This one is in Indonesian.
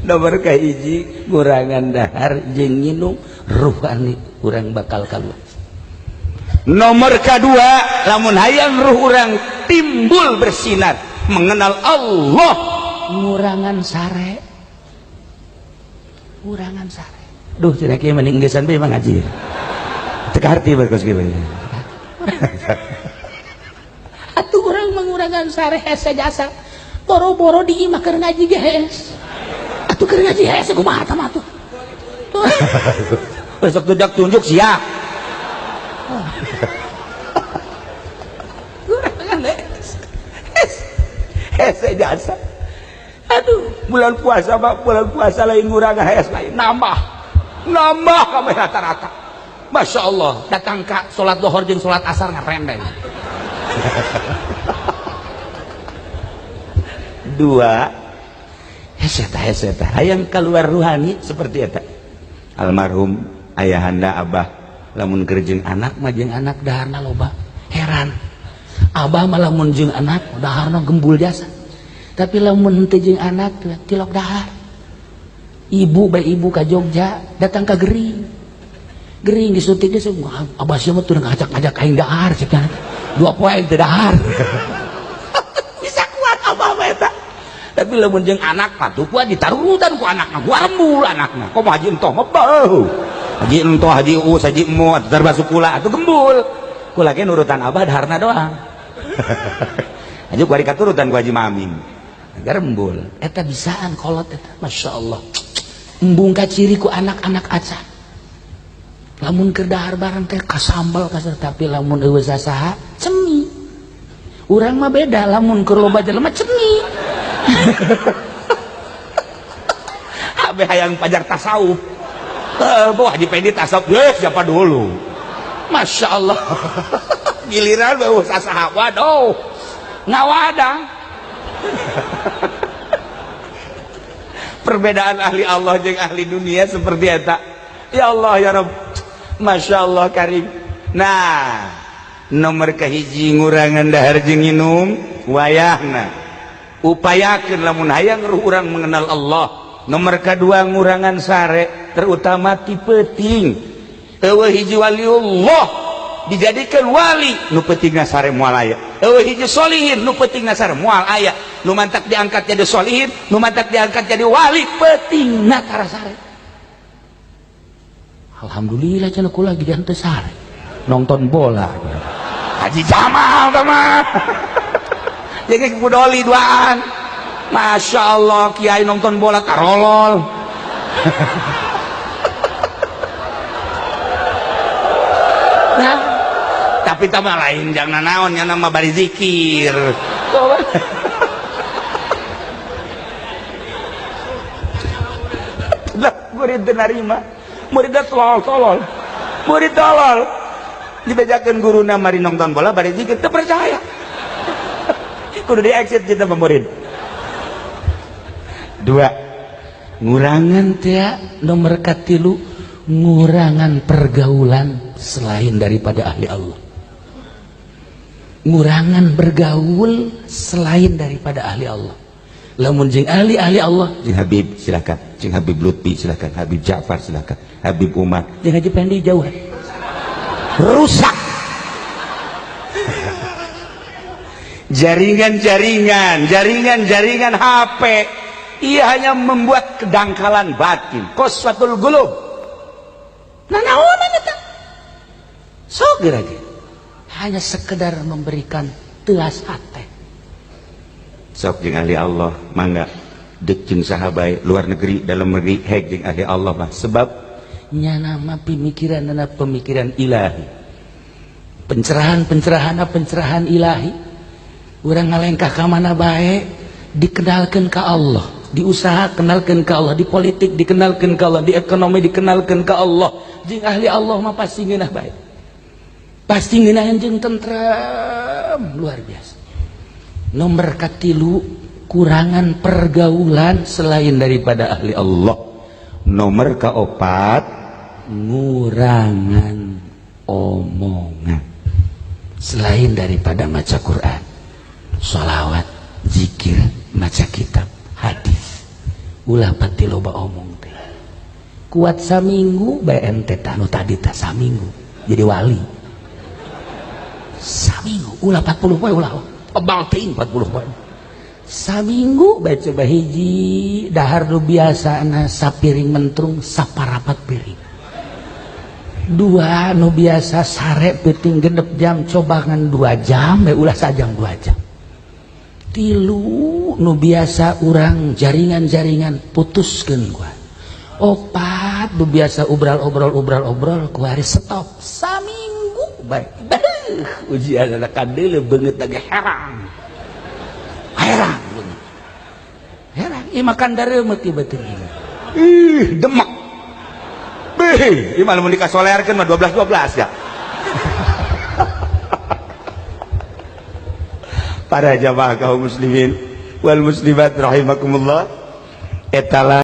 Nomor kahiji ngurangan dahar jeung nginum ruhani urang bakal kaluar. Nomor kedua lamun hayang ruh urang timbul bersinar mengenal Allah ngurangan sare. Ngurangan sare. Duh cenah kieu mending geus sampe mah ngaji. Teu kaharti berkos kieu. Atuh urang mengurangan sare hese jasa. Boro-boro di imah keur ngaji ge hees. Atuh keur ngaji hees kumaha tah mah tuh. Besok tudak tunjuk siap. Hese jasa. Aduh, bulan puasa lain ngurang hes lain nambah kabeh rata-rata. Masya Allah, datang ka salat dohor jeung salat asar ngarendeng. Dua, hese teh hayang keluar ruhani seperti eta. Almarhum ayahanda abah lamun keur jeung anak mah jeung anak daharna loba. Heran. Abah malah mun jeung anak daharna gembul jasa. Tapi lamun teu jeung anak tilok dahar. Ibu bae ibu ka Jogja datang ka Gering disutik geus abah sia mah teu ngajak-ngajak aing dahar cenah. 2 poe teu dahar. Bisa kuat abah mah eta. Tapi lamun jeung anak mah tuh kuat ditarutan ku anakna, gua rembul anakna. Komo haji entoh mah beuh. Haji entoh, haji us, haji emu atuh darba sukula atuh gembul. Kula ge nurutan abah daharna doang. Haji ku ari katurutan ku haji maming. Garembul eta bisaan kolot eta. Masya Allah embung kaciri ku anak-anak acan lamun keur dahar bareng teh kasambal kasar tapi lamun eueuh sasaha cemi urang mah beda lamun keur loba jelema cemi habe hayang pajar tasawuf boh Haji Pedi tasawuf siapa dulu Masya Allah giliran eueuh sasaha waduh ngawadang. Perbedaan ahli Allah jeung ahli dunia seperti eta. Ya Allah ya Rabb. Masya Allah karim. Nah, nomor kahiji ngurangan dahar jeung nginum wayahna. Upayakeun lamun hayang ruh urang mengenal Allah. Nomor kedua ngurangan sare, terutama ti peuting. Eueuh hiji waliullah dijadikan wali nu peutingna sare moal aya. Eueuh hiji solihin nu peutingna sare moal aya. Nu mantak diangkat jadi solihin, nu mantak diangkat jadi wali peutingna tara sare. Alhamdulillah cenah kula lagi dianteu sare. Nonton bola. Haji Jamal tah mah. Jadi kudoli duaan. Masya Allah kiai nonton bola karolol. Nah, tapi tambah lain jangan naon nya nama bari zikir. Murid nerima, murid tolol, murid tolol. Dibejakeun guruna mari nonton bola bari zikir teu percaya. Kudu di exit kita murid. 2. Ngurangan teh nomor katilu ngurangan pergaulan selain daripada ahli Allah. Ngurangan bergaul selain daripada ahli Allah. Lamun jeung ahli Allah, jeung Habib silakan, jeung Habib Lutfi silakan, Habib Ja'far silakan, Habib Umar, jeung Haji Pendi jauhan. Rusak. Jaringan HP. Ia hanya membuat kedangkalan batin. Qaswatul qulub. Nah naonan eta? Sok gerage. Hanya sekedar memberikan telas hati. Sok jeung ahli Allah mangga deuk jeung sahabat luar negeri dalam negeri hek jeung ahli Allah mah sebab nya nama pemikiran ilahi. Pencerahan ilahi. Urang ngalengkah ka mana bae dikenalkeun ka Allah, diusaha kenalkeun ka Allah, di politik dikenalkeun ka Allah, di ekonomi dikenalkeun ka Allah. Jeung ahli Allah mah pasti ngeunah bae. Pasti ngeunah jeung tentrem luar biasa. Nomor katilu kurangan pergaulan selain daripada ahli Allah. Nomor kaopat ngurangan omongan selain daripada maca Quran, sholawat, zikir, maca kitab, hadis. Ulah pati loba omong teh. Kuat saminggu bae ente tah nu tadi teh saminggu jadi wali. Saminggu ulah 40 poe ulah tebal teuing 40 poe. Saminggu bae coba hiji dahar nu biasana sapiring mentrung saparapat piring. Dua nu biasa sare peuting genep jam cobangan 2 jam bae ulah sajam 2 jam. Tilu nu biasa urang jaringan-jaringan putuskeun gua. Opat nu biasa obrol ku hari stop saminggu bae. Ujian anak kadeuleu beungeut lagi herang ieu makan dareumeut ieu beuteung demek ieu mah lamun dikasolearkeun mah 12 ya. Para jamaah kaum muslimin wal muslimat rahimakumullah, eta